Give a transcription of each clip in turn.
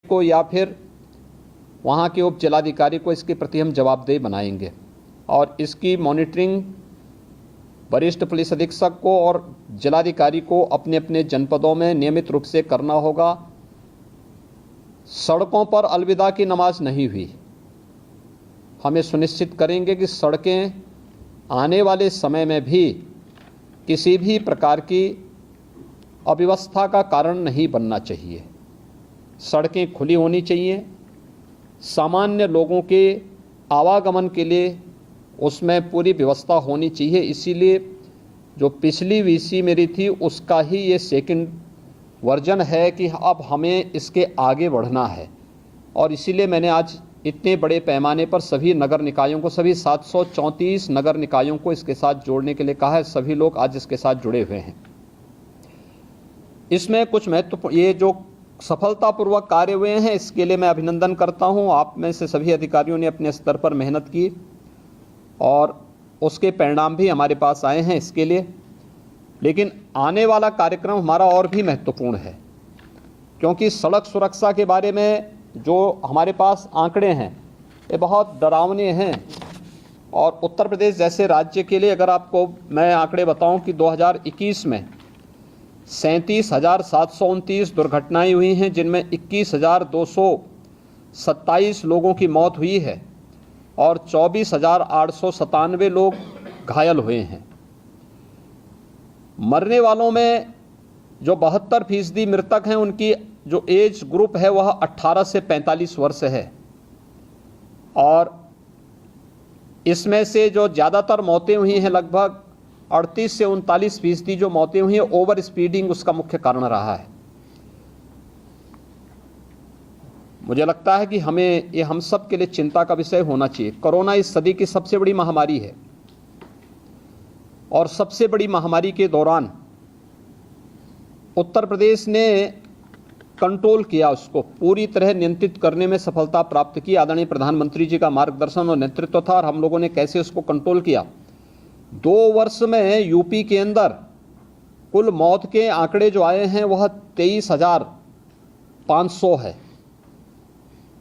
को या फिर वहाँ के उप जिलाधिकारी को इसके प्रति हम जवाबदेह बनाएंगे और इसकी मॉनिटरिंग वरिष्ठ पुलिस अधीक्षक को और जिलाधिकारी को अपने अपने जनपदों में नियमित रूप से करना होगा। सड़कों पर अलविदा की नमाज नहीं हुई। हमें सुनिश्चित करेंगे कि सड़कें आने वाले समय में भी किसी भी प्रकार की अव्यवस्था का कारण नहीं बनना चाहिए। सड़कें खुली होनी चाहिए, सामान्य लोगों के आवागमन के लिए उसमें पूरी व्यवस्था होनी चाहिए। इसीलिए जो पिछली वीसी मेरी थी उसका ही ये सेकंड वर्जन है कि अब हमें इसके आगे बढ़ना है और इसीलिए मैंने आज इतने बड़े पैमाने पर सभी नगर निकायों को, सभी 734 नगर निकायों को इसके साथ जोड़ने के लिए कहा है। सभी लोग आज इसके साथ जुड़े हुए हैं। इसमें कुछ महत्वपूर्ण ये जो सफलतापूर्वक कार्य हुए हैं इसके लिए मैं अभिनंदन करता हूं। आप में से सभी अधिकारियों ने अपने स्तर पर मेहनत की और उसके परिणाम भी हमारे पास आए हैं इसके लिए। लेकिन आने वाला कार्यक्रम हमारा और भी महत्वपूर्ण है, क्योंकि सड़क सुरक्षा के बारे में जो हमारे पास आंकड़े हैं ये बहुत डरावने हैं। और उत्तर प्रदेश जैसे राज्य के लिए अगर आपको मैं आंकड़े बताऊं कि 2021 में 37,729 दुर्घटनाएं हुई हैं, जिनमें 21,227 लोगों की मौत हुई है और 24,897 लोग घायल हुए हैं। मरने वालों में जो 72% मृतक हैं उनकी जो एज ग्रुप है वह 18 से 45 वर्ष है और इसमें से जो ज़्यादातर मौतें हुई हैं लगभग 38 से 39% जो मौतें हुई हैं ओवर स्पीडिंग उसका मुख्य कारण रहा है। मुझे लगता है कि हमें ये हम सब के लिए चिंता का विषय होना चाहिए। कोरोना इस सदी की सबसे बड़ी महामारी है और सबसे बड़ी महामारी के दौरान उत्तर प्रदेश ने कंट्रोल किया, उसको पूरी तरह नियंत्रित करने में सफलता प्राप्त की। आदरणीय प्रधानमंत्री जी का मार्गदर्शन और नेतृत्व था और हम लोगों ने कैसे उसको कंट्रोल किया। 2 वर्ष में यूपी के अंदर कुल मौत के आंकड़े जो आए हैं वह 23,500 है।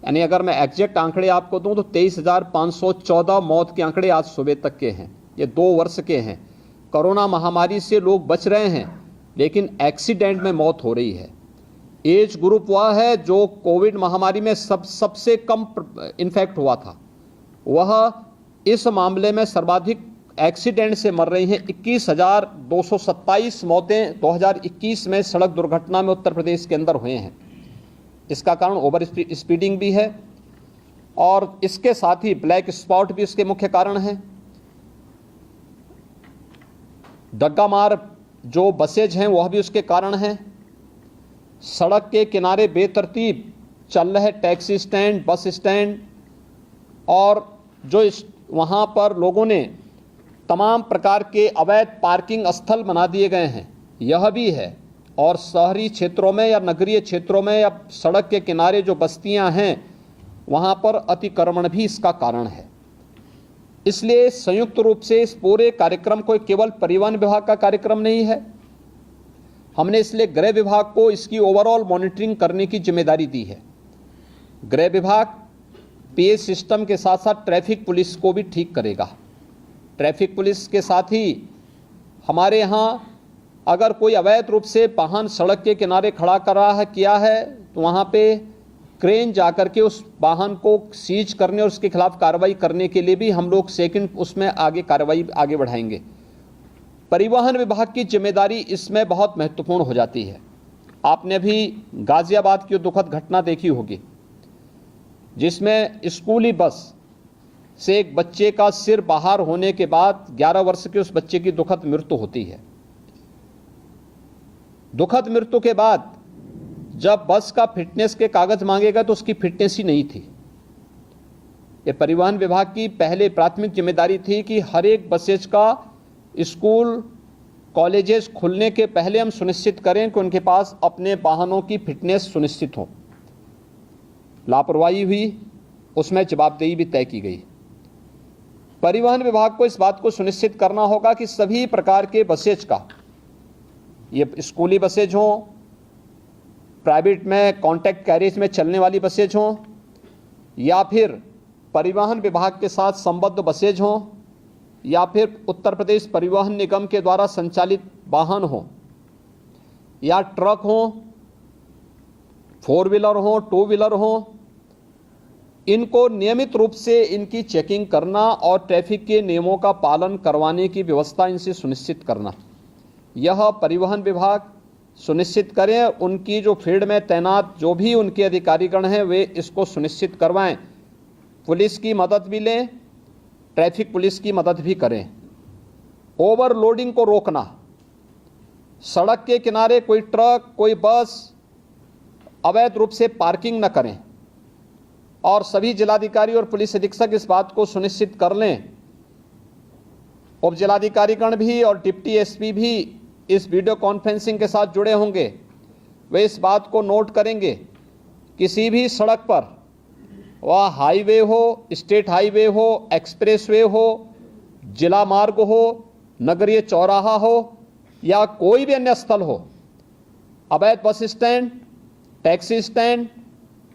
यानी अगर मैं एग्जैक्ट आंकड़े आपको दूं तो 23,514 मौत के आंकड़े आज सुबह तक के हैं। ये 2 वर्ष के हैं। कोरोना महामारी से लोग बच रहे हैं लेकिन एक्सीडेंट में मौत हो रही है। एज ग्रुप वह है जो कोविड महामारी में सबसे कम इन्फेक्ट हुआ था, वह इस मामले में सर्वाधिक एक्सीडेंट से मर रही हैं। 21,227 मौतें 2021 में सड़क दुर्घटना में उत्तर प्रदेश के अंदर हुए हैं। इसका कारण ओवर स्पीडिंग भी है और इसके साथ ही ब्लैक स्पॉट भी इसके मुख्य कारण है। डग्गा मार जो बसेज हैं वह भी उसके कारण हैं। सड़क के किनारे बेतरतीब चल रहे टैक्सी स्टैंड, बस स्टैंड और जो वहाँ पर लोगों ने तमाम प्रकार के अवैध पार्किंग स्थल बना दिए गए हैं, यह भी है। और शहरी क्षेत्रों में या नगरीय क्षेत्रों में या सड़क के किनारे जो बस्तियां हैं वहाँ पर अतिक्रमण भी इसका कारण है। इसलिए संयुक्त रूप से इस पूरे कार्यक्रम को केवल परिवहन विभाग का कार्यक्रम नहीं है, हमने इसलिए गृह विभाग को इसकी ओवरऑल मॉनिटरिंग करने की जिम्मेदारी दी है। गृह विभाग पीए सिस्टम के साथ साथ ट्रैफिक पुलिस को भी ठीक करेगा। ट्रैफिक पुलिस के साथ ही हमारे यहाँ अगर कोई अवैध रूप से वाहन सड़क के किनारे खड़ा कर रहा है किया है तो वहाँ पे क्रेन जाकर के उस वाहन को सीज करने और उसके खिलाफ कार्रवाई करने के लिए भी हम लोग सेकंड उसमें आगे कार्रवाई आगे बढ़ाएंगे। परिवहन विभाग की जिम्मेदारी इसमें बहुत महत्वपूर्ण हो जाती है। आपने भी गाजियाबाद की दुखद घटना देखी होगी जिसमें स्कूली बस से एक बच्चे का सिर बाहर होने के बाद 11 वर्ष के उस बच्चे की दुखद मृत्यु होती है। दुखद मृत्यु के बाद जब बस का फिटनेस के कागज मांगेगा तो उसकी फिटनेस ही नहीं थी। ये परिवहन विभाग की पहले प्राथमिक जिम्मेदारी थी कि हर एक बसेज का स्कूल कॉलेजेस खुलने के पहले हम सुनिश्चित करें कि उनके पास अपने वाहनों की फिटनेस सुनिश्चित हो। लापरवाही हुई, उसमें जवाबदेही भी तय की गई। परिवहन विभाग को इस बात को सुनिश्चित करना होगा कि सभी प्रकार के बसेज का, ये स्कूली बसेज हों, प्राइवेट में कॉन्ट्रैक्ट कैरिज में चलने वाली बसेज हों या फिर परिवहन विभाग के साथ संबद्ध बसेज हों या फिर उत्तर प्रदेश परिवहन निगम के द्वारा संचालित वाहन हों या ट्रक हों, 4 व्हीलर हों, 2 व्हीलर हों, इनको नियमित रूप से इनकी चेकिंग करना और ट्रैफिक के नियमों का पालन करवाने की व्यवस्था इनसे सुनिश्चित करना। यह परिवहन विभाग सुनिश्चित करें, उनकी जो फील्ड में तैनात जो भी उनके अधिकारीगण हैं वे इसको सुनिश्चित करवाएं। पुलिस की मदद भी लें, ट्रैफिक पुलिस की मदद भी करें। ओवरलोडिंग को रोकना, सड़क के किनारे कोई ट्रक, कोई बस अवैध रूप से पार्किंग न करें और सभी जिलाधिकारी और पुलिस अधीक्षक इस बात को सुनिश्चित कर लें। उप जिलाधिकारीगण भी और डिप्टी एसपी भी इस वीडियो कॉन्फ्रेंसिंग के साथ जुड़े होंगे। वे इस बात को नोट करेंगे, किसी भी सड़क पर, वह हाईवे हो, स्टेट हाईवे हो, एक्सप्रेसवे हो, जिला मार्ग हो, नगरीय चौराहा हो या कोई भी अन्य स्थल हो, अवैध bus stand, taxi stand,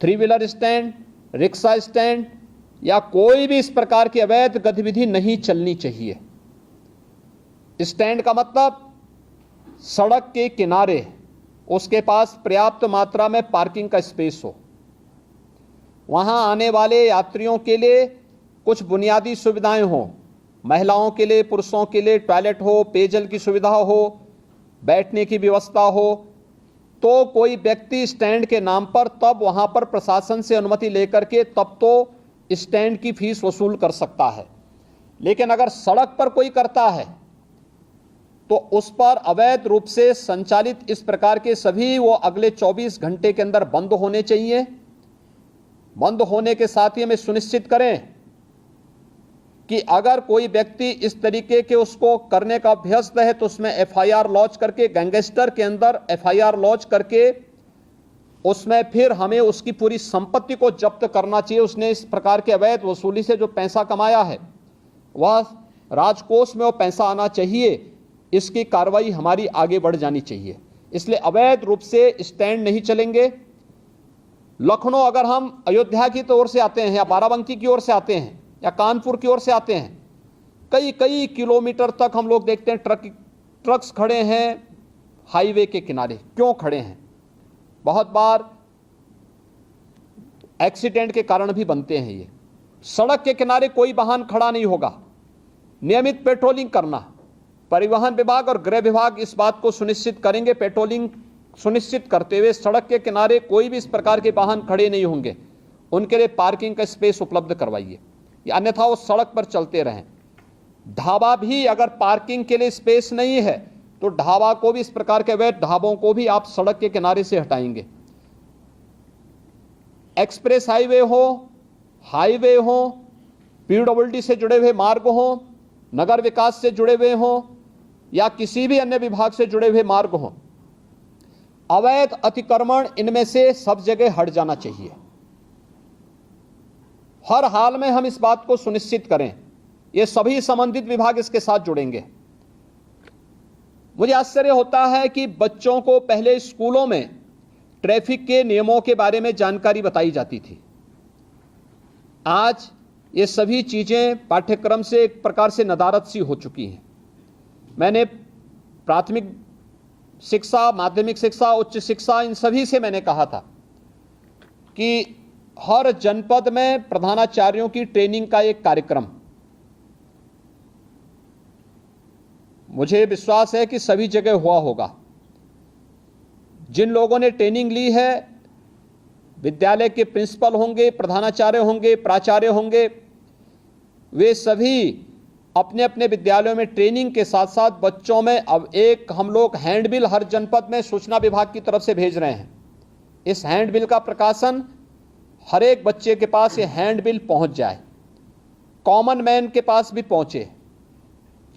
3 wheeler stand, rickshaw stand या कोई भी इस प्रकार की अवैध गतिविधि नहीं चलनी चाहिए। स्टैंड का मतलब सड़क के किनारे उसके पास पर्याप्त मात्रा में पार्किंग का स्पेस हो, वहां आने वाले यात्रियों के लिए कुछ बुनियादी सुविधाएं हों, महिलाओं के लिए, पुरुषों के लिए टॉयलेट हो, पेयजल की सुविधा हो, बैठने की व्यवस्था हो। तो कोई व्यक्ति स्टैंड के नाम पर तब वहां पर प्रशासन से अनुमति लेकर के तब तो स्टैंड की फीस वसूल कर सकता है। लेकिन अगर सड़क पर कोई करता है तो उस पर अवैध रूप से संचालित इस प्रकार के सभी वो अगले 24 घंटे के अंदर बंद होने चाहिए। बंद होने के साथ ही हमें सुनिश्चित करें कि अगर कोई व्यक्ति इस तरीके के उसको करने का अभ्यस्त है तो उसमें एफआईआर लॉन्च करके, गैंगस्टर के अंदर एफआईआर लॉन्च करके उसमें फिर हमें उसकी पूरी संपत्ति को जब्त करना चाहिए। उसने इस प्रकार के अवैध वसूली से जो पैसा कमाया है वह राजकोष में वो पैसा आना चाहिए। इसकी कार्रवाई हमारी आगे बढ़ जानी चाहिए। इसलिए अवैध रूप से स्टैंड नहीं चलेंगे। लखनऊ अगर हम अयोध्या की ओर से आते हैं या बाराबंकी की ओर से आते हैं या कानपुर की ओर से आते हैं, कई कई किलोमीटर तक हम लोग देखते हैं ट्रक्स खड़े हैं हाईवे के किनारे। क्यों खड़े हैं? बहुत बार एक्सीडेंट के कारण भी बनते हैं। ये सड़क के किनारे कोई वाहन खड़ा नहीं होगा। नियमित पेट्रोलिंग करना, परिवहन विभाग और गृह विभाग इस बात को सुनिश्चित करेंगे। पेट्रोलिंग सुनिश्चित करते हुए सड़क के किनारे कोई भी इस प्रकार के वाहन खड़े नहीं होंगे, उनके लिए पार्किंग का स्पेस उपलब्ध करवाइए, अन्यथा वो सड़क पर चलते रहें। ढाबा भी अगर पार्किंग के लिए स्पेस नहीं है तो ढाबा को भी, इस प्रकार के अवैध ढाबों को भी आप सड़क के किनारे से हटाएंगे। एक्सप्रेस हाईवे हो, पीडब्ल्यूडी से जुड़े हुए मार्ग हो, नगर विकास से जुड़े हुए हो या किसी भी अन्य विभाग से जुड़े हुए मार्ग हो, अवैध अतिक्रमण इनमें से सब जगह हट जाना चाहिए। हर हाल में हम इस बात को सुनिश्चित करें। ये सभी संबंधित विभाग इसके साथ जुड़ेंगे। मुझे आश्चर्य होता है कि बच्चों को पहले स्कूलों में ट्रैफिक के नियमों के बारे में जानकारी बताई जाती थी। आज ये सभी चीजें पाठ्यक्रम से एक प्रकार से नदारद सी हो चुकी हैं। मैंने प्राथमिक शिक्षा, माध्यमिक शिक्षा, उच्च शिक्षा, इन सभी से मैंने कहा था कि हर जनपद में प्रधानाचार्यों की ट्रेनिंग का एक कार्यक्रम, मुझे विश्वास है कि सभी जगह हुआ होगा। जिन लोगों ने ट्रेनिंग ली है, विद्यालय के प्रिंसिपल होंगे, प्रधानाचार्य होंगे, प्राचार्य होंगे, वे सभी अपने अपने विद्यालयों में ट्रेनिंग के साथ साथ बच्चों में अब एक हम लोग हैंडबिल हर जनपद में सूचना विभाग की तरफ से भेज रहे हैं। इस हैंडबिल का प्रकाशन हर एक बच्चे के पास ये हैंडबिल पहुंच जाए, कॉमन मैन के पास भी पहुंचे,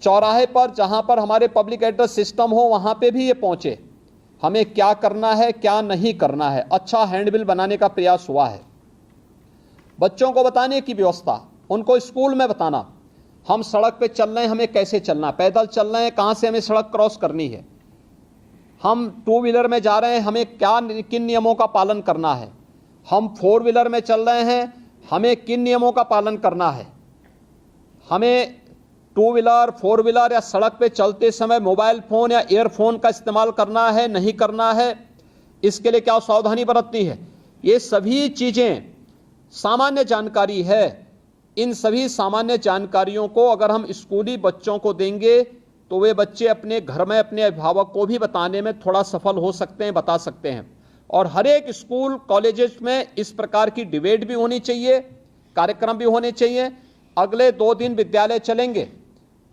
चौराहे पर जहां पर हमारे पब्लिक एड्रेस सिस्टम हो वहां पे भी ये पहुंचे। हमें क्या करना है, क्या नहीं करना है, अच्छा हैंडबिल बनाने का प्रयास हुआ है। बच्चों को बताने की व्यवस्था, उनको स्कूल में बताना, हम सड़क पे चल रहे हैं, हमें कैसे चलना, पैदल चल रहे हैं, कहां से हमें सड़क क्रॉस करनी है, हम टू व्हीलर में जा रहे हैं, हमें किन नियमों का पालन करना है, हम फोर व्हीलर में चल रहे हैं, हमें किन नियमों का पालन करना है, हमें टू व्हीलर फोर व्हीलर या सड़क पे चलते समय मोबाइल फ़ोन या ईयरफोन का इस्तेमाल करना है नहीं करना है, इसके लिए क्या सावधानी बरतनी है। ये सभी चीज़ें सामान्य जानकारी है। इन सभी सामान्य जानकारियों को अगर हम स्कूली बच्चों को देंगे तो वे बच्चे अपने घर में अपने अभिभावक को भी बताने में थोड़ा सफल हो सकते हैं, बता सकते हैं। और हर एक स्कूल कॉलेजेस में इस प्रकार की डिबेट भी होनी चाहिए, कार्यक्रम भी होने चाहिए। अगले 2 दिन विद्यालय चलेंगे,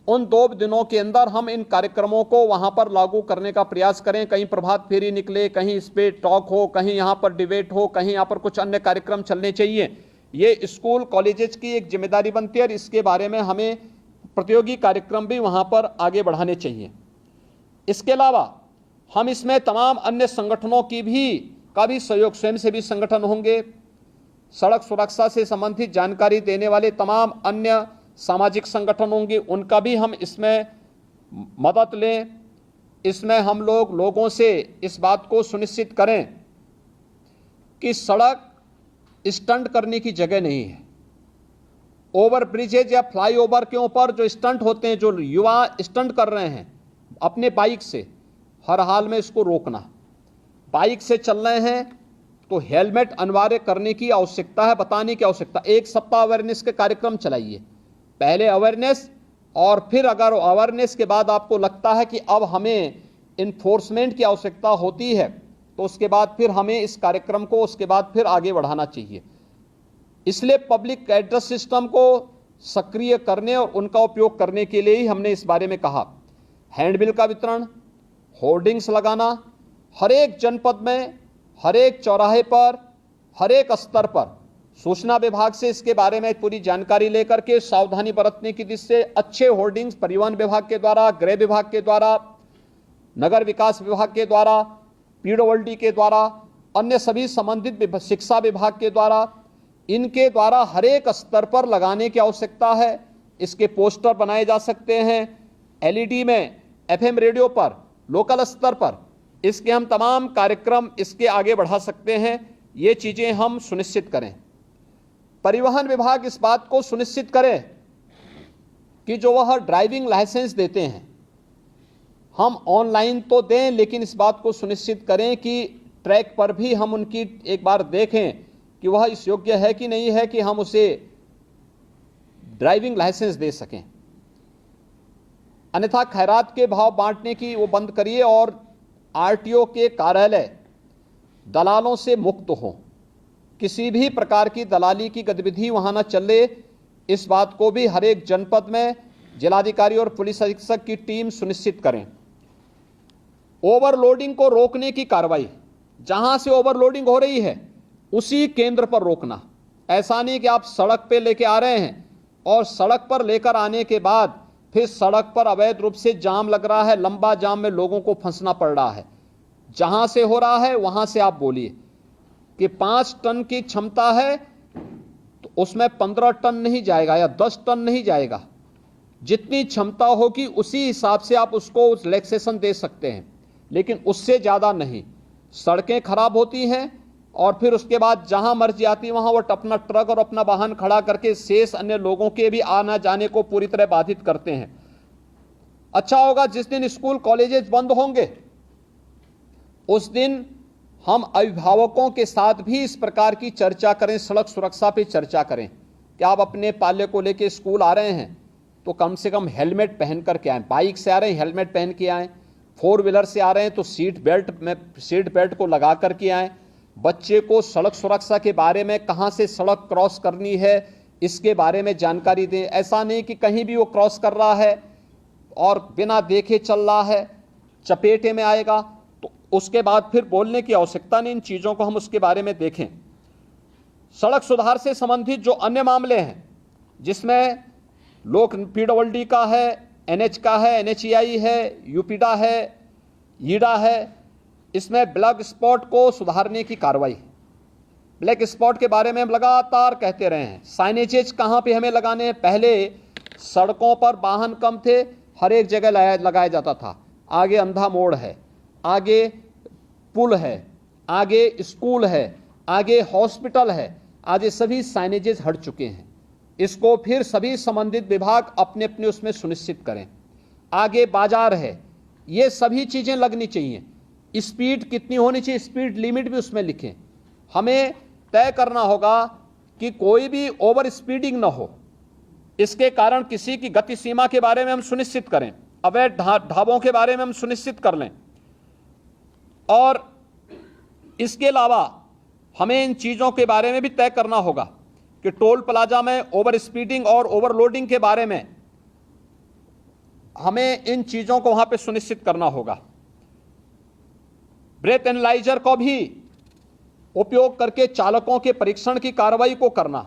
उन 2 दिनों के अंदर हम इन कार्यक्रमों को वहां पर लागू करने का प्रयास करें। कहीं प्रभात फेरी निकले, कहीं इस पे टॉक हो, कहीं यहाँ पर डिबेट हो, कहीं यहाँ पर कुछ अन्य कार्यक्रम चलने चाहिए। ये स्कूल कॉलेजेस की एक जिम्मेदारी बनती है और इसके बारे में हमें प्रतियोगी कार्यक्रम भी वहाँ पर आगे बढ़ाने चाहिए। इसके अलावा हम इसमें तमाम अन्य संगठनों का भी सहयोग, स्वयंसेवी संगठन होंगे, सड़क सुरक्षा से संबंधित जानकारी देने वाले तमाम अन्य सामाजिक संगठन होंगे, उनका भी हम इसमें मदद लें। इसमें हम लोगों से इस बात को सुनिश्चित करें कि सड़क स्टंट करने की जगह नहीं है। ओवर ब्रिजेज या फ्लाईओवर के ऊपर जो स्टंट होते हैं, जो युवा स्टंट कर रहे हैं अपने बाइक से, हर हाल में इसको रोकना। बाइक से चल रहे हैं तो हेलमेट अनिवार्य करने की आवश्यकता है, बताने की आवश्यकता। 1 सप्ताह अवेयरनेस के कार्यक्रम चलाइए, पहले अवेयरनेस और फिर अगर अवेयरनेस के बाद आपको लगता है कि अब हमें इन्फोर्समेंट की आवश्यकता होती है तो उसके बाद फिर हमें इस कार्यक्रम को उसके बाद फिर आगे बढ़ाना चाहिए। इसलिए पब्लिक एड्रेस सिस्टम को सक्रिय करने और उनका उपयोग करने के लिए ही हमने इस बारे में कहा। हैंडबिल का वितरण, होर्डिंग्स लगाना, हर एक जनपद में, हर एक चौराहे पर, हर एक स्तर पर सूचना विभाग से इसके बारे में पूरी जानकारी लेकर के सावधानी बरतने की दिशा से अच्छे होर्डिंग्स परिवहन विभाग के द्वारा, गृह विभाग के द्वारा, नगर विकास विभाग के द्वारा, पीडब्ल्यूडी के द्वारा, अन्य सभी संबंधित शिक्षा विभाग के द्वारा, इनके द्वारा हर एक स्तर पर लगाने की आवश्यकता है। इसके पोस्टर बनाए जा सकते हैं, एलईडी में, एफएम रेडियो पर, लोकल स्तर पर इसके हम तमाम कार्यक्रम इसके आगे बढ़ा सकते हैं। ये चीज़ें हम सुनिश्चित करें। परिवहन विभाग इस बात को सुनिश्चित करे कि जो वह ड्राइविंग लाइसेंस देते हैं हम ऑनलाइन तो दें, लेकिन इस बात को सुनिश्चित करें कि ट्रैक पर भी हम उनकी एक बार देखें कि वह इस योग्य है कि नहीं है कि हम उसे ड्राइविंग लाइसेंस दे सकें। अन्यथा खैरात के भाव बांटने की वो बंद करिए और आरटीओ के कार्यालय दलालों से मुक्त हो, किसी भी प्रकार की दलाली की गतिविधि वहां न चले। इस बात को भी हर एक जनपद में जिलाधिकारी और पुलिस अधीक्षक की टीम सुनिश्चित करें। ओवरलोडिंग को रोकने की कार्रवाई, जहां से ओवरलोडिंग हो रही है उसी केंद्र पर रोकना। ऐसा नहीं कि आप सड़क पे लेके आ रहे हैं और सड़क पर लेकर आने के बाद फिर सड़क पर अवैध रूप से जाम लग रहा है, लंबा जाम में लोगों को फंसना पड़ रहा है। जहां से हो रहा है वहां से आप बोलिए कि 5 टन की क्षमता है तो उसमें 15 टन नहीं जाएगा या 10 टन नहीं जाएगा। जितनी क्षमता होगी उसी हिसाब से आप उसको रिलैक्सेशन दे सकते हैं, लेकिन उससे ज़्यादा नहीं। सड़कें खराब होती हैं और फिर उसके बाद जहां मर्जी आती है वहां वो अपना ट्रक और अपना वाहन खड़ा करके शेष अन्य लोगों के भी आना जाने को पूरी तरह बाधित करते हैं। अच्छा होगा जिस दिन स्कूल कॉलेजेस बंद होंगे उस दिन हम अभिभावकों के साथ भी इस प्रकार की चर्चा करें, सड़क सुरक्षा पे चर्चा करें कि आप अपने पाले को लेके स्कूल आ रहे हैं तो कम से कम हेलमेट पहन करके आएँ। बाइक से आ रहे हैं हेलमेट पहन के आएँ, 4 व्हीलर से आ रहे हैं तो सीट बेल्ट को लगा करके आएँ। बच्चे को सड़क सुरक्षा के बारे में, कहाँ से सड़क क्रॉस करनी है इसके बारे में जानकारी दें। ऐसा नहीं कि कहीं भी वो क्रॉस कर रहा है और बिना देखे चल रहा है, चपेटे में आएगा तो उसके बाद फिर बोलने की आवश्यकता नहीं। इन चीज़ों को हम उसके बारे में देखें। सड़क सुधार से संबंधित जो अन्य मामले हैं जिसमें लोग पीडब्ल्यूडी का है, एनएच का है, एनएचईआई है, यूपीडा है, ईडा है, इसमें ब्लैक स्पॉट को सुधारने की कार्रवाई। ब्लैक स्पॉट के बारे में हम लगातार कहते रहे हैं। साइनेजेज कहाँ पे हमें लगाने हैं? पहले सड़कों पर वाहन कम थे, हर एक जगह लगाया जाता था। आगे अंधा मोड़ है, आगे पुल है, आगे स्कूल है, आगे हॉस्पिटल है, आज ये सभी साइनेजेस हट चुके हैं। इसको फिर सभी संबंधित विभाग अपने अपने उसमें सुनिश्चित करें। आगे बाजार है, ये सभी चीजें लगनी चाहिए। स्पीड कितनी होनी चाहिए, स्पीड लिमिट भी उसमें लिखें। हमें तय करना होगा कि कोई भी ओवर स्पीडिंग ना हो, इसके कारण किसी की गति सीमा के बारे में हम सुनिश्चित करें, अवैध ढाबों के बारे में हम सुनिश्चित कर लें। और इसके अलावा हमें इन चीजों के बारे में भी तय करना होगा कि टोल प्लाजा में ओवर स्पीडिंग और ओवरलोडिंग के बारे में हमें इन चीजों को वहां पे सुनिश्चित करना होगा। ब्रेथ एनालाइजर को भी उपयोग करके चालकों के परीक्षण की कार्रवाई को करना।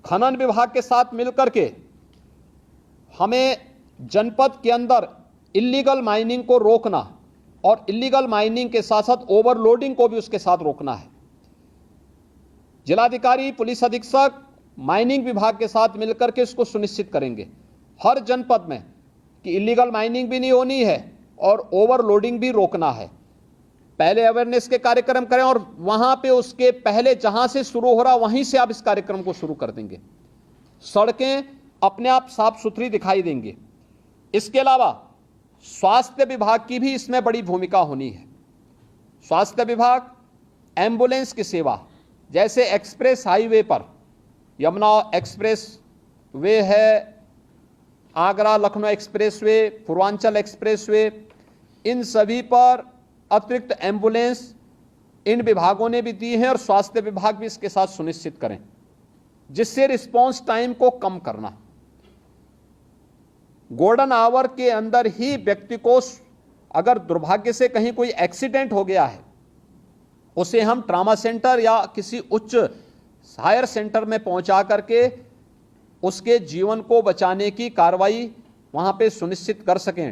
खनन विभाग के साथ मिलकर के हमें जनपद के अंदर इल्लीगल माइनिंग को रोकना और इल्लीगल माइनिंग के साथ साथ ओवरलोडिंग को भी उसके साथ रोकना है। जिलाधिकारी, पुलिस अधीक्षक माइनिंग विभाग के साथ मिलकर के इसको सुनिश्चित करेंगे हर जनपद में कि इल्लीगल माइनिंग भी नहीं होनी है और ओवरलोडिंग भी रोकना है। पहले अवेयरनेस के कार्यक्रम करें और वहां पे उसके पहले जहां से शुरू हो रहा वहीं से आप इस कार्यक्रम को शुरू कर देंगे। सड़कें अपने आप साफ सुथरी दिखाई देंगी। इसके अलावा स्वास्थ्य विभाग की भी इसमें बड़ी भूमिका होनी है। स्वास्थ्य विभाग एम्बुलेंस की सेवा, जैसे एक्सप्रेस हाईवे पर यमुना एक्सप्रेस वे है, Agra Lucknow expressway, Purvanchal expressway, इन सभी पर अतिरिक्त एम्बुलेंस इन विभागों ने भी दी है और स्वास्थ्य विभाग भी इसके साथ सुनिश्चित करें, जिससे रिस्पांस टाइम को कम करना। गोल्डन आवर के अंदर ही व्यक्ति को अगर दुर्भाग्य से कहीं कोई एक्सीडेंट हो गया है, उसे हम ट्रामा सेंटर या किसी उच्च हायर सेंटर में पहुंचा करके उसके जीवन को बचाने की कार्रवाई वहां पे सुनिश्चित कर सकें।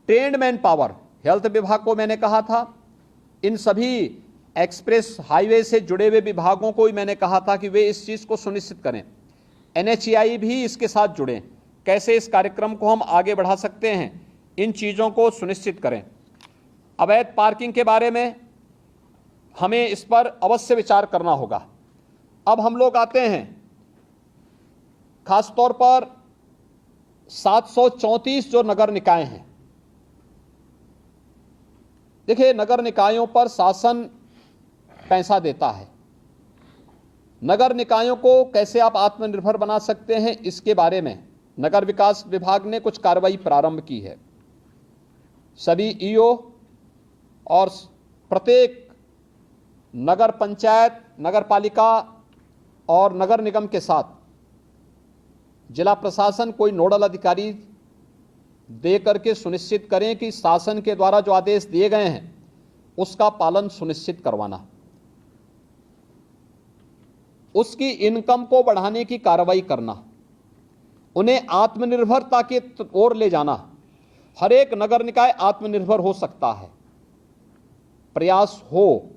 ट्रेन्ड मैन पावर, हेल्थ विभाग को मैंने कहा था, इन सभी एक्सप्रेस हाईवे से जुड़े हुए विभागों को ही मैंने कहा था कि वे इस चीज को सुनिश्चित करें। NHAI भी इसके साथ जुड़ें, कैसे इस कार्यक्रम को हम आगे बढ़ा सकते हैं, इन चीजों को सुनिश्चित करें। अवैध पार्किंग के बारे में हमें इस पर अवश्य विचार करना होगा। अब हम लोग आते हैं खासतौर पर 734 जो नगर निकाय हैं। देखिए, नगर निकायों पर शासन पैसा देता है। नगर निकायों को कैसे आप आत्मनिर्भर बना सकते हैं, इसके बारे में नगर विकास विभाग ने कुछ कार्रवाई प्रारंभ की है। सभी EO और प्रत्येक नगर पंचायत, नगर पालिका और नगर निगम के साथ जिला प्रशासन कोई नोडल अधिकारी दे करके सुनिश्चित करें कि शासन के द्वारा जो आदेश दिए गए हैं उसका पालन सुनिश्चित करवाना, उसकी इनकम को बढ़ाने की कार्रवाई करना, उन्हें आत्मनिर्भरता की ओर ले जाना। हर एक नगर निकाय आत्मनिर्भर हो सकता है, प्रयास हो।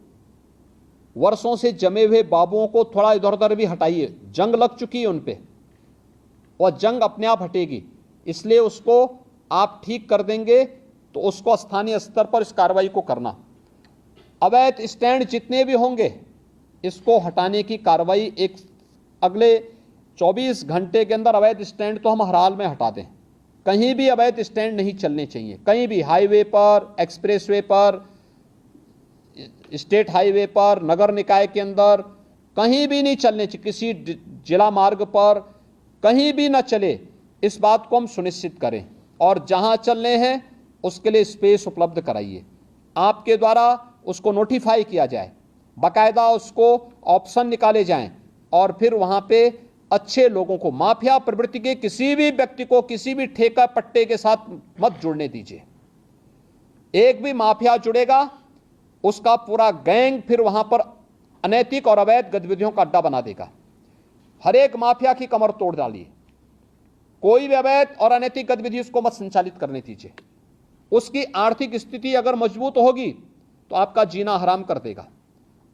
वर्षों से जमे हुए बाबुओं को थोड़ा इधर उधर भी हटाइए, जंग लग चुकी है उन पे और जंग अपने आप हटेगी, इसलिए उसको आप ठीक कर देंगे तो उसको स्थानीय स्तर पर इस कार्रवाई को करना। अवैध स्टैंड जितने भी होंगे इसको हटाने की कार्रवाई एक अगले 24 घंटे के अंदर अवैध स्टैंड तो हम हर हाल में हटा दें। कहीं भी अवैध स्टैंड नहीं चलने चाहिए, कहीं भी, हाईवे पर, एक्सप्रेसवे पर, स्टेट हाईवे पर, नगर निकाय के अंदर कहीं भी नहीं चलने चाहिए। किसी जिला मार्ग पर कहीं भी ना चले, इस बात को हम सुनिश्चित करें और जहां चलने हैं उसके लिए स्पेस उपलब्ध कराइए। आपके द्वारा उसको नोटिफाई किया जाए, बाकायदा उसको ऑप्शन निकाले जाएं और फिर वहां पे अच्छे लोगों को, माफिया प्रवृत्ति के किसी भी व्यक्ति को किसी भी ठेका पट्टे के साथ मत जुड़ने दीजिए। एक भी माफिया जुड़ेगा उसका पूरा गैंग फिर वहां पर अनैतिक और अवैध गतिविधियों का अड्डा बना देगा। हर एक माफिया की कमर तोड़ डालिए, कोई भी अवैध और अनैतिक गतिविधि उसको मत संचालित करने दीजिए। उसकी आर्थिक स्थिति अगर मजबूत होगी तो आपका जीना हराम कर देगा।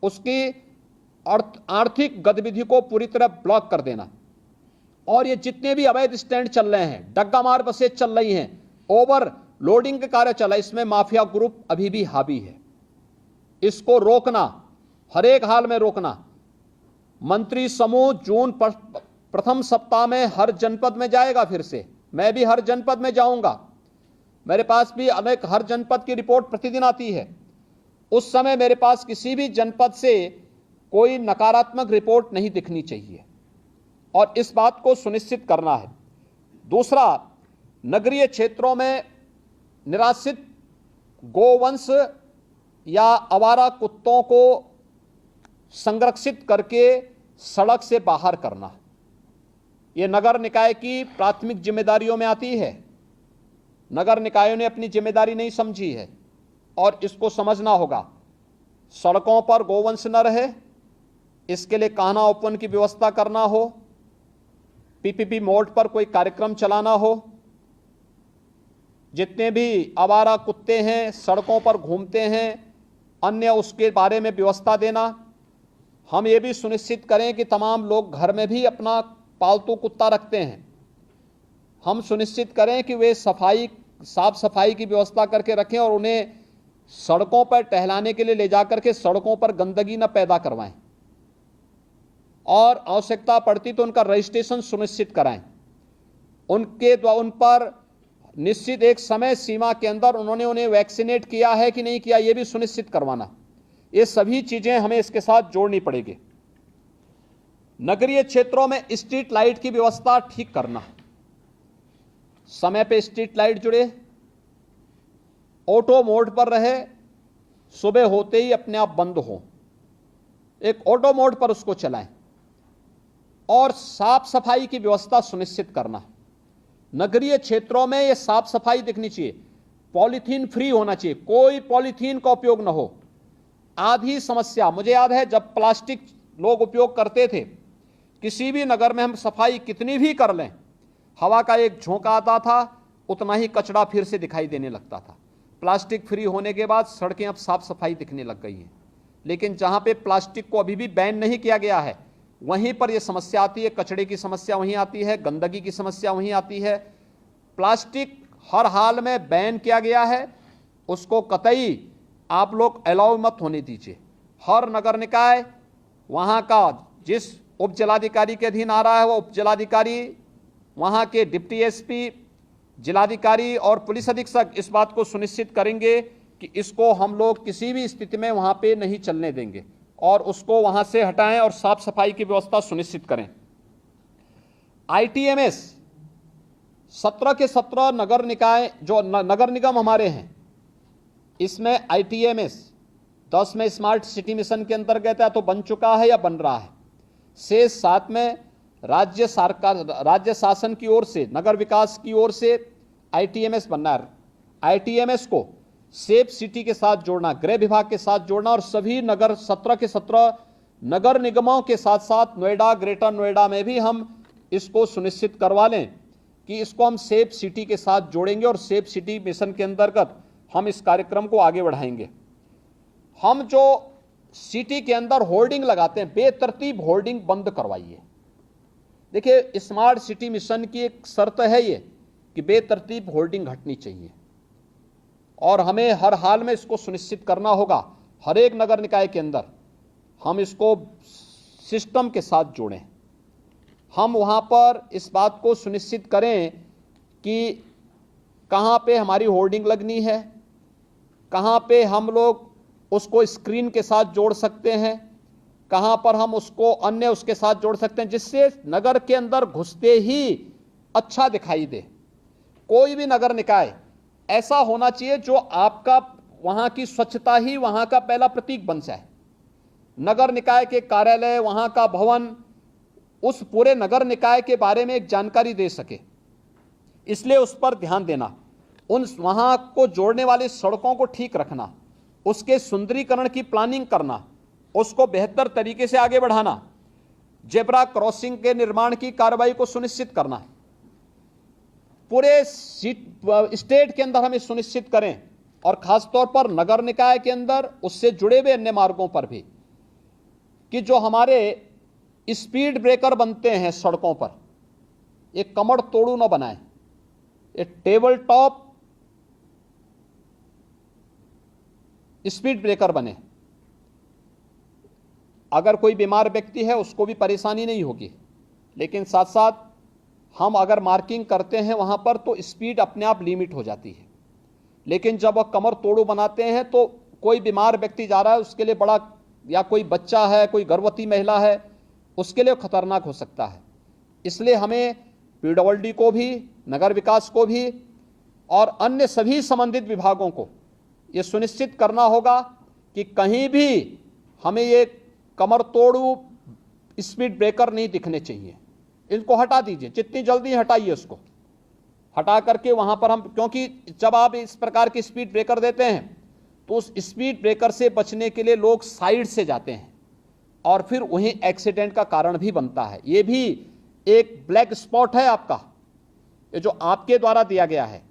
उसकी आर्थिक गतिविधि को पूरी तरह ब्लॉक कर देना। और ये जितने भी अवैध स्टैंड चल रहे हैं, डग्गा मार बसें चल रही हैं, ओवर लोडिंग का कार्य चला, इसमें माफिया ग्रुप अभी भी हावी है। इसको रोकना, हर एक हाल में रोकना। मंत्री समूह जून प्रथम सप्ताह में हर जनपद में जाएगा। फिर से मैं भी हर जनपद में जाऊंगा। मेरे पास भी अनेक हर जनपद की रिपोर्ट प्रतिदिन आती है। उस समय मेरे पास किसी भी जनपद से कोई नकारात्मक रिपोर्ट नहीं दिखनी चाहिए और इस बात को सुनिश्चित करना है। दूसरा, नगरीय क्षेत्रों में निराश्रित गोवंश या आवारा कुत्तों को संरक्षित करके सड़क से बाहर करना, यह नगर निकाय की प्राथमिक जिम्मेदारियों में आती है। नगर निकायों ने अपनी जिम्मेदारी नहीं समझी है और इसको समझना होगा। सड़कों पर गोवंश न रहे, इसके लिए कान्हा ओपन की व्यवस्था करना हो, पीपीपी मोड पर कोई कार्यक्रम चलाना हो, जितने भी आवारा कुत्ते हैं सड़कों पर घूमते हैं अन्य उसके बारे में व्यवस्था देना। हम ये भी सुनिश्चित करें कि तमाम लोग घर में भी अपना पालतू कुत्ता रखते हैं। हम सुनिश्चित करें कि वे साफ सफाई की व्यवस्था करके रखें और उन्हें सड़कों पर टहलाने के लिए ले जाकर के सड़कों पर गंदगी न पैदा करवाएं और आवश्यकता पड़ती तो उनका रजिस्ट्रेशन सुनिश्चित कराएं। उन पर निश्चित एक समय सीमा के अंदर उन्हें वैक्सीनेट किया है कि नहीं किया, यह भी सुनिश्चित करवाना। ये सभी चीजें हमें इसके साथ जोड़नी पड़ेगी। नगरीय क्षेत्रों में स्ट्रीट लाइट की व्यवस्था ठीक करना, समय पे स्ट्रीट लाइट जुड़े, ऑटो मोड पर रहे, सुबह होते ही अपने आप बंद हो, एक ऑटो मोड पर उसको चलाएं और साफ सफाई की व्यवस्था सुनिश्चित करना। नगरीय क्षेत्रों में यह साफ सफाई दिखनी चाहिए, पॉलीथीन फ्री होना चाहिए, कोई पॉलीथीन का उपयोग न हो। आधी समस्या मुझे याद है जब प्लास्टिक लोग उपयोग करते थे, किसी भी नगर में हम सफाई कितनी भी कर लें, हवा का एक झोंका आता था, उतना ही कचरा फिर से दिखाई देने लगता था। प्लास्टिक फ्री होने के बाद सड़कें अब साफ सफाई दिखने लग गई हैं, लेकिन जहां पे प्लास्टिक को अभी भी बैन नहीं किया गया है वहीं पर यह समस्या आती है। कचरे की समस्या वहीं आती है, गंदगी की समस्या वहीं आती है। प्लास्टिक हर हाल में बैन किया गया है, उसको कतई आप लोग अलाउ मत होने दीजिए। हर नगर निकाय वहां का जिस उप जिलाधिकारी के अधीन आ रहा है वो उप जिलाधिकारी, वहां के डिप्टी एसपी, जिलाधिकारी और पुलिस अधीक्षक इस बात को सुनिश्चित करेंगे कि इसको हम लोग किसी भी स्थिति में वहां पे नहीं चलने देंगे और उसको वहां से हटाएं और साफ सफाई की व्यवस्था सुनिश्चित करें। आईटीएमएस 17 के 17 नगर निकाय जो नगर निगम हमारे हैं, इसमें आईटीएमएस 10 में स्मार्ट सिटी मिशन के अंतर्गत है तो बन चुका है या बन रहा है। शेष 7 में राज्य सरकार, राज्य शासन की ओर से, नगर विकास की ओर से आईटीएमएस बनना है। आईटीएमएस को सेफ सिटी के साथ जोड़ना, गृह विभाग के साथ जोड़ना और सभी नगर 17 के 17 नगर निगमों के साथ साथ नोएडा, ग्रेटर नोएडा में भी हम इसको सुनिश्चित करवा लें कि इसको हम सेफ सिटी के साथ जोड़ेंगे और सेफ सिटी मिशन के अंतर्गत हम इस कार्यक्रम को आगे बढ़ाएंगे। हम जो सिटी के अंदर होर्डिंग लगाते हैं, बेतरतीब होर्डिंग बंद करवाइए। देखिए, स्मार्ट सिटी मिशन की एक शर्त है ये कि बेतरतीब होर्डिंग हटनी चाहिए और हमें हर हाल में इसको सुनिश्चित करना होगा। हर एक नगर निकाय के अंदर हम इसको सिस्टम के साथ जोड़ें। हम वहां पर इस बात को सुनिश्चित करें कि कहां पे हमारी होर्डिंग लगनी है, कहां पे हम लोग उसको स्क्रीन के साथ जोड़ सकते हैं, कहां पर हम उसको अन्य उसके साथ जोड़ सकते हैं, जिससे नगर के अंदर घुसते ही अच्छा दिखाई दे। कोई भी नगर निकाय ऐसा होना चाहिए जो आपका वहां की स्वच्छता ही वहां का पहला प्रतीक बन जाए। नगर निकाय के कार्यालय, वहां का भवन उस पूरे नगर निकाय के बारे में एक जानकारी दे सके, इसलिए उस पर ध्यान देना। उन वहां को जोड़ने वाली सड़कों को ठीक रखना, उसके सुंदरीकरण की प्लानिंग करना, उसको बेहतर तरीके से आगे बढ़ाना, जेब्रा क्रॉसिंग के निर्माण की कार्रवाई को सुनिश्चित करना। पूरे स्टेट के अंदर हमें सुनिश्चित करें और खासतौर पर नगर निकाय के अंदर उससे जुड़े हुए अन्य मार्गों पर भी कि जो हमारे स्पीड ब्रेकर बनते हैं सड़कों पर, एक कमर तोड़ू न बनाएं। एक टेबल टॉप स्पीड ब्रेकर बने। अगर कोई बीमार व्यक्ति है उसको भी परेशानी नहीं होगी, लेकिन साथ साथ हम अगर मार्किंग करते हैं वहां पर तो स्पीड अपने आप लिमिट हो जाती है। लेकिन जब वह कमर तोड़ू बनाते हैं तो कोई बीमार व्यक्ति जा रहा है उसके लिए बड़ा, या कोई बच्चा है, कोई गर्भवती महिला है, उसके लिए खतरनाक हो सकता है। इसलिए हमें पीडब्ल्यूडी को भी, नगर विकास को भी और अन्य सभी संबंधित विभागों को ये सुनिश्चित करना होगा कि कहीं भी हमें ये कमर तोड़ू स्पीड ब्रेकर नहीं दिखने चाहिए। इनको हटा दीजिए, जितनी जल्दी हटाइए उसको, हटा करके वहां पर हम, क्योंकि जब आप इस प्रकार की स्पीड ब्रेकर देते हैं तो उस स्पीड ब्रेकर से बचने के लिए लोग साइड से जाते हैं और फिर वहीं एक्सीडेंट का कारण भी बनता है। ये भी एक ब्लैक स्पॉट है आपका, ये जो आपके द्वारा दिया गया है।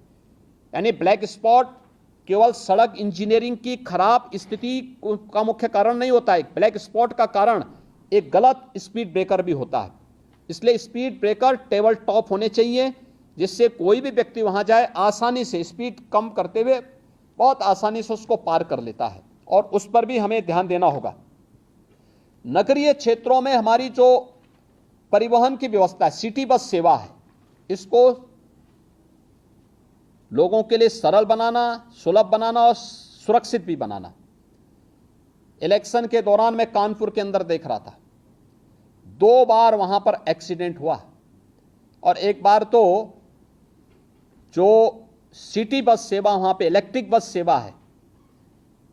यानी ब्लैक स्पॉट केवल सड़क इंजीनियरिंग की खराब स्थिति का मुख्य कारण नहीं होता है, ब्लैक स्पॉट का कारण एक गलत स्पीड ब्रेकर भी होता है। इसलिए स्पीड ब्रेकर टेबल टॉप होने चाहिए, जिससे कोई भी व्यक्ति वहां जाए आसानी से स्पीड कम करते हुए बहुत आसानी से उसको पार कर लेता है, और उस पर भी हमें ध्यान देना होगा। नगरीय क्षेत्रों में हमारी जो परिवहन की व्यवस्था है, सिटी बस सेवा है, इसको लोगों के लिए सरल बनाना, सुलभ बनाना और सुरक्षित भी बनाना। इलेक्शन के दौरान मैं कानपुर के अंदर देख रहा था, 2 बार वहां पर एक्सीडेंट हुआ, और एक बार तो जो सिटी बस सेवा वहां पे इलेक्ट्रिक बस सेवा है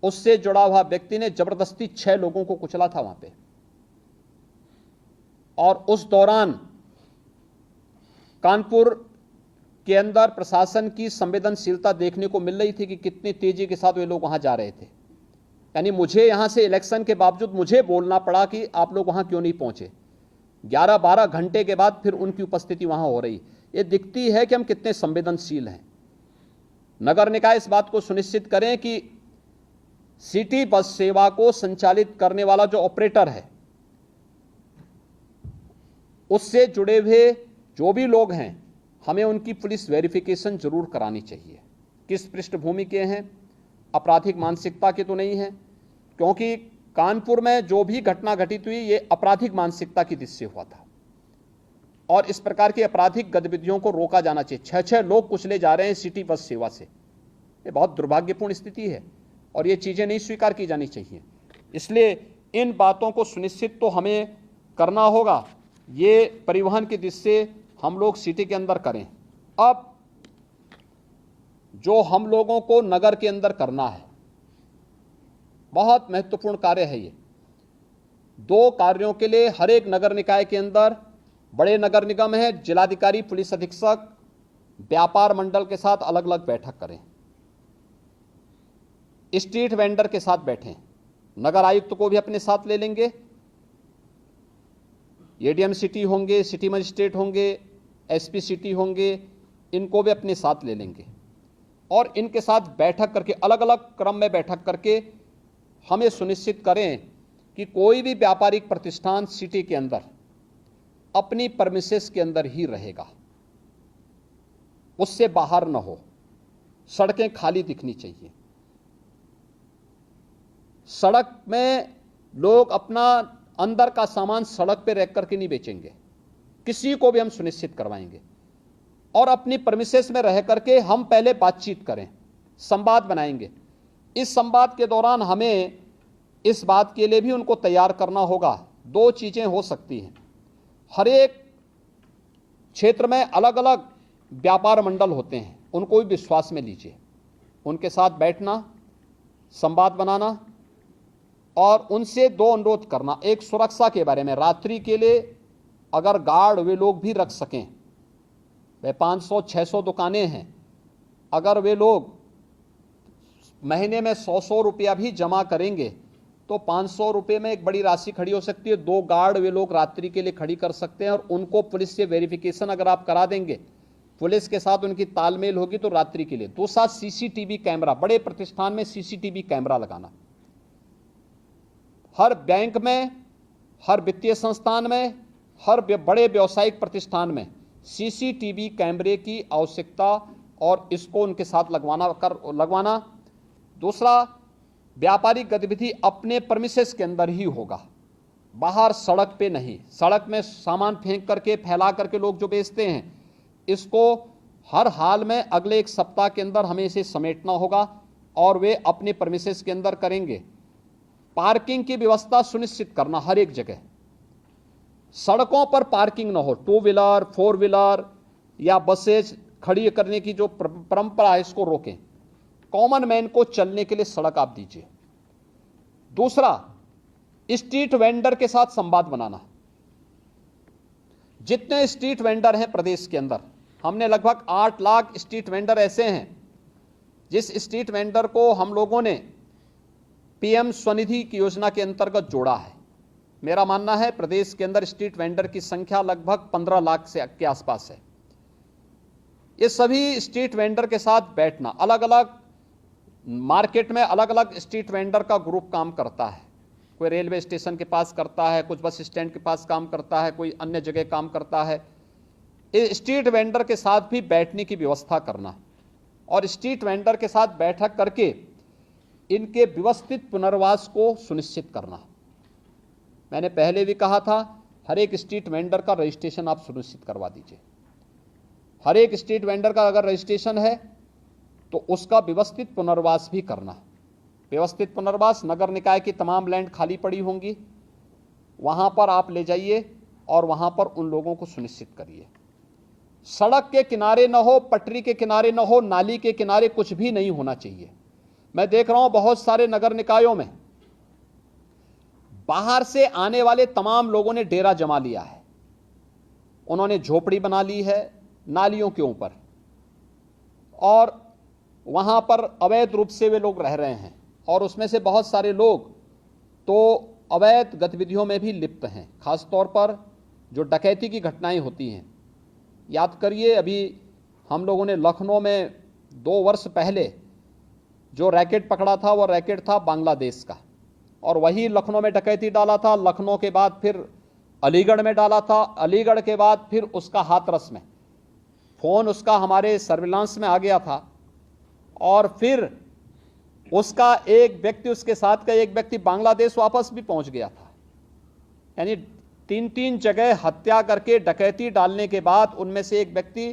उससे जुड़ा हुआ व्यक्ति ने जबरदस्ती 6 लोगों को कुचला था वहां पे, और उस दौरान कानपुर के अंदर प्रशासन की संवेदनशीलता देखने को मिल रही थी कि कितनी तेजी के साथ वे लोग वहां जा रहे थे। यानी मुझे यहां से इलेक्शन के बावजूद मुझे बोलना पड़ा कि आप लोग वहां क्यों नहीं पहुंचे। 11-12 घंटे के बाद फिर उनकी उपस्थिति वहां हो रही। ये दिखती है कि हम कितने संवेदनशील हैं। नगर निकाय इस बात को सुनिश्चित करें कि सिटी बस सेवा को संचालित करने वाला जो ऑपरेटर है उससे जुड़े हुए जो भी लोग हैं, हमें उनकी पुलिस वेरिफिकेशन जरूर करानी चाहिए। किस पृष्ठभूमि के हैं, आपराधिक मानसिकता के तो नहीं है, क्योंकि कानपुर में जो भी घटना घटित हुई ये आपराधिक मानसिकता की दृष्टि से हुआ था, और इस प्रकार की आपराधिक गतिविधियों को रोका जाना चाहिए। 6-6 लोग कुचले जा रहे हैं सिटी बस सेवा से, ये बहुत दुर्भाग्यपूर्ण स्थिति है और ये चीज़ें नहीं स्वीकार की जानी चाहिए। इसलिए इन बातों को सुनिश्चित तो हमें करना होगा, ये परिवहन की दृष्टि से हम लोग सिटी के अंदर करें। अब जो हम लोगों को नगर के अंदर करना है, बहुत महत्वपूर्ण कार्य है ये। 2 कार्यों के लिए हर एक नगर निकाय के अंदर, बड़े नगर निगम है, जिलाधिकारी, पुलिस अधीक्षक, व्यापार मंडल के साथ अलग अलग बैठक करें, स्ट्रीट वेंडर के साथ बैठें, नगर आयुक्त को भी अपने साथ ले लेंगे, एडीएम सिटी होंगे, सिटी मजिस्ट्रेट होंगे, एसपी सिटी होंगे, इनको भी अपने साथ ले लेंगे और इनके साथ बैठक करके, अलग अलग क्रम में बैठक करके हमें सुनिश्चित करें कि कोई भी व्यापारिक प्रतिष्ठान सिटी के अंदर अपनी परमिसेस के अंदर ही रहेगा, उससे बाहर न हो। सड़कें खाली दिखनी चाहिए। सड़क में लोग अपना अंदर का सामान सड़क पे रख करके नहीं बेचेंगे, किसी को भी हम सुनिश्चित करवाएंगे। और अपनी परमिसेस में रह करके हम पहले बातचीत करें, संवाद बनाएंगे। इस संवाद के दौरान हमें इस बात के लिए भी उनको तैयार करना होगा। 2 चीजें हो सकती हैं, हर एक क्षेत्र में अलग अलग व्यापार मंडल होते हैं, उनको भी विश्वास में लीजिए, उनके साथ बैठना, संवाद बनाना और उनसे 2 अनुरोध करना। एक, सुरक्षा के बारे में, रात्रि के लिए अगर गार्ड वे लोग भी रख सकें, वे 500-600 दुकानें हैं, अगर वे लोग महीने में 100-100 रुपया भी जमा करेंगे तो 500 रुपये में एक बड़ी राशि खड़ी हो सकती है। 2 गार्ड वे लोग रात्रि के लिए खड़ी कर सकते हैं और उनको पुलिस से वेरिफिकेशन अगर आप करा देंगे, पुलिस के साथ उनकी तालमेल होगी तो रात्रि के लिए। दूसरा, सीसीटीवी कैमरा, बड़े प्रतिष्ठान में सीसीटीवी कैमरा लगाना, हर बैंक में, हर वित्तीय संस्थान में, हर बड़े व्यावसायिक प्रतिष्ठान में सीसीटीवी कैमरे की आवश्यकता और इसको उनके साथ लगवाना। दूसरा, व्यापारिक गतिविधि अपने प्रेमिसेस के अंदर ही होगा, बाहर सड़क पे नहीं। सड़क में सामान फेंक करके फैला करके लोग जो बेचते हैं, इसको हर हाल में अगले 1 सप्ताह के अंदर हमें इसे समेटना होगा और वे अपने प्रेमिसेस के अंदर करेंगे। पार्किंग की व्यवस्था सुनिश्चित करना हर एक जगह, सड़कों पर पार्किंग ना हो, 2 व्हीलर 4 व्हीलर या बसेज खड़ी करने की जो परंपरा है इसको रोकें। कॉमन मैन को चलने के लिए सड़क आप दीजिए। दूसरा, स्ट्रीट वेंडर के साथ संवाद बनाना। जितने स्ट्रीट वेंडर हैं प्रदेश के अंदर, हमने लगभग 8 लाख स्ट्रीट वेंडर ऐसे हैं जिस स्ट्रीट वेंडर को हम लोगों ने पीएम स्वनिधि की योजना के अंतर्गत जोड़ा है। मेरा मानना है प्रदेश के अंदर स्ट्रीट वेंडर की संख्या लगभग 15 लाख से के आसपास है। ये सभी स्ट्रीट वेंडर के साथ बैठना, अलग अलग मार्केट में अलग अलग स्ट्रीट वेंडर का ग्रुप काम करता है। कोई रेलवे स्टेशन के पास करता है, कुछ बस स्टैंड के पास काम करता है, कोई अन्य जगह काम करता है। इस स्ट्रीट वेंडर के साथ भी बैठने की व्यवस्था करना और स्ट्रीट वेंडर के साथ बैठक करके इनके व्यवस्थित पुनर्वास को सुनिश्चित करना। मैंने पहले भी कहा था, हर एक स्ट्रीट वेंडर का रजिस्ट्रेशन आप सुनिश्चित करवा दीजिए। हर एक स्ट्रीट वेंडर का अगर रजिस्ट्रेशन है तो उसका व्यवस्थित पुनर्वास भी करना। व्यवस्थित पुनर्वास, नगर निकाय की तमाम लैंड खाली पड़ी होंगी, वहां पर आप ले जाइए और वहां पर उन लोगों को सुनिश्चित करिए। सड़क के किनारे न हो, पटरी के किनारे न हो, नाली के किनारे कुछ भी नहीं होना चाहिए। मैं देख रहा हूं बहुत सारे नगर निकायों में बाहर से आने वाले तमाम लोगों ने डेरा जमा लिया है। उन्होंने झोपड़ी बना ली है नालियों के ऊपर और वहां पर अवैध रूप से वे लोग रह रहे हैं और उसमें से बहुत सारे लोग तो अवैध गतिविधियों में भी लिप्त हैं। खासतौर पर जो डकैती की घटनाएं होती हैं, याद करिए अभी हम लोगों ने लखनऊ में 2 वर्ष पहले जो रैकेट पकड़ा था वो रैकेट था बांग्लादेश का, और वही लखनऊ में डकैती डाला था। लखनऊ के बाद फिर अलीगढ़ में डाला था, अलीगढ़ के बाद फिर उसका हाथरस में फ़ोन उसका हमारे सर्विलांस में आ गया था और फिर उसका एक व्यक्ति, उसके साथ का एक व्यक्ति बांग्लादेश वापस भी पहुंच गया था। यानी 3 जगह हत्या करके डकैती डालने के बाद उनमें से एक व्यक्ति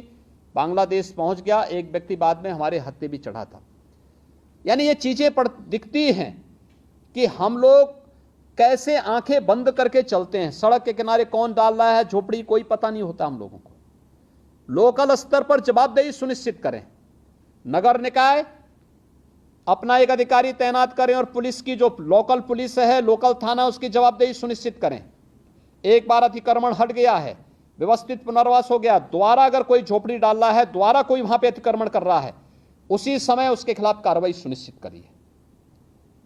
बांग्लादेश पहुंच गया, एक व्यक्ति बाद में हमारे हत्थे भी चढ़ा था। यानी ये चीजें दिखती हैं कि हम लोग कैसे आंखें बंद करके चलते हैं। सड़क के किनारे कौन डाल रहा है झोपड़ी, कोई पता नहीं होता हम लोगों को। लोकल स्तर पर जवाबदेही सुनिश्चित करें, नगर निकाय अपना एक अधिकारी तैनात करें और पुलिस की जो लोकल पुलिस है, लोकल थाना, उसकी जवाबदेही सुनिश्चित करें। एक बार अतिक्रमण हट गया है, व्यवस्थित पुनर्वास हो गया, दोबारा अगर कोई झोपड़ी डाल रहा है, दोबारा कोई वहां पे अतिक्रमण कर रहा है, उसी समय उसके खिलाफ कार्रवाई सुनिश्चित करिए।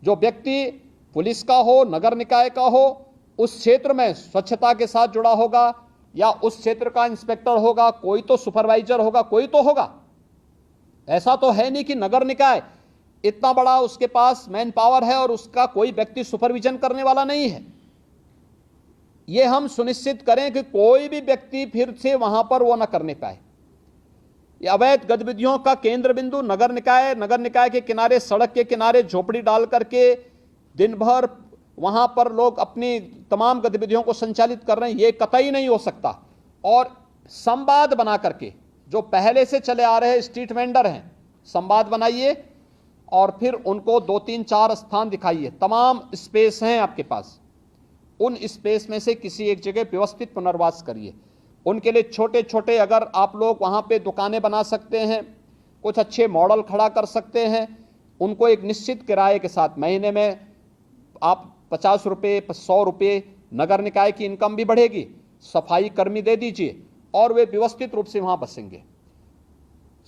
जो व्यक्ति पुलिस का हो, नगर निकाय का हो, उस क्षेत्र में स्वच्छता के साथ जुड़ा होगा या उस क्षेत्र का इंस्पेक्टर होगा, कोई तो सुपरवाइजर होगा, कोई तो होगा। ऐसा तो है नहीं कि नगर निकाय इतना बड़ा उसके पास मैन पावर है और उसका कोई व्यक्ति सुपरविजन करने वाला नहीं है। यह हम सुनिश्चित करें कि कोई भी व्यक्ति फिर से वहां पर वो न करने पाए। यह अवैध गतिविधियों का केंद्र बिंदु नगर निकाय के किनारे, सड़क के किनारे झोपड़ी डाल करके दिन भर वहां पर लोग अपनी तमाम गतिविधियों को संचालित कर रहे हैं, ये कतई नहीं हो सकता। और संवाद बना करके जो पहले से चले आ रहे स्ट्रीट वेंडर हैं, संवाद बनाइए और फिर उनको 2, 3, 4 स्थान दिखाइए। तमाम स्पेस हैं आपके पास, उन स्पेस में से किसी एक जगह व्यवस्थित पुनर्वास करिए। उनके लिए छोटे छोटे अगर आप लोग वहां पे दुकानें बना सकते हैं, कुछ अच्छे मॉडल खड़ा कर सकते हैं, उनको एक निश्चित किराए के साथ महीने में आप 50 रुपये 100 रुपये, नगर निकाय की इनकम भी बढ़ेगी, सफाई कर्मी दे दीजिए और वे व्यवस्थित रूप से वहां बसेंगे।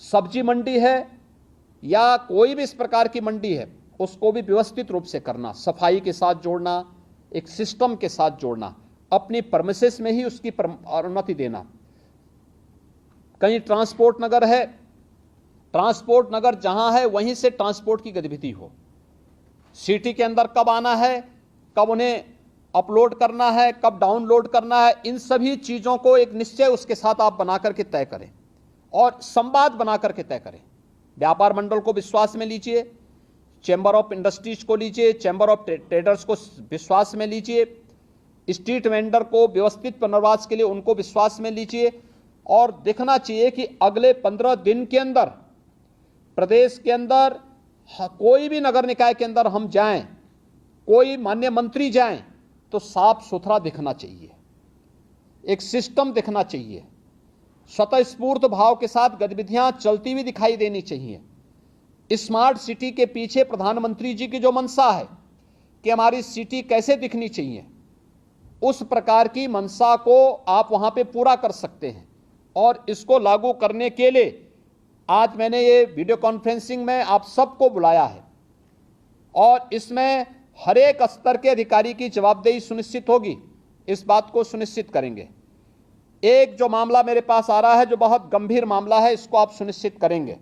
सब्जी मंडी है या कोई भी इस प्रकार की मंडी है, उसको भी व्यवस्थित रूप से करना, सफाई के साथ जोड़ना, एक सिस्टम के साथ जोड़ना, अपनी परमिसेस में ही उसकी अनुमति देना। कहीं ट्रांसपोर्ट नगर है, ट्रांसपोर्ट नगर जहां है वहीं से ट्रांसपोर्ट की गतिविधि हो। सिटी के अंदर कब आना है, कब उन्हें अपलोड करना है, कब डाउनलोड करना है, इन सभी चीजों को एक निश्चय उसके साथ आप बना करके तय करें और संवाद बना करके तय करें। व्यापार मंडल को विश्वास में लीजिए, चैम्बर ऑफ इंडस्ट्रीज को लीजिए, चैम्बर ऑफ ट्रेडर्स को विश्वास में लीजिए, स्ट्रीट वेंडर को व्यवस्थित पुनर्वास के लिए उनको विश्वास में लीजिए और देखना चाहिए कि अगले 15 दिन के अंदर प्रदेश के अंदर कोई भी नगर निकाय के अंदर हम जाएं, कोई माननीय मंत्री जाएं तो साफ सुथरा दिखना चाहिए, एक सिस्टम दिखना चाहिए, स्वतःस्फूर्त भाव के साथ गतिविधियां चलती हुई दिखाई देनी चाहिए। स्मार्ट सिटी के पीछे प्रधानमंत्री जी की जो मंशा है कि हमारी सिटी कैसे दिखनी चाहिए, उस प्रकार की मंशा को आप वहां पे पूरा कर सकते हैं। और इसको लागू करने के लिए आज मैंने ये वीडियो कॉन्फ्रेंसिंग में आप सबको बुलाया है और इसमें हर एक स्तर के अधिकारी की जवाबदेही सुनिश्चित होगी, इस बात को सुनिश्चित करेंगे। एक जो मामला मेरे पास आ रहा है जो बहुत गंभीर मामला है, इसको आप सुनिश्चित करेंगे।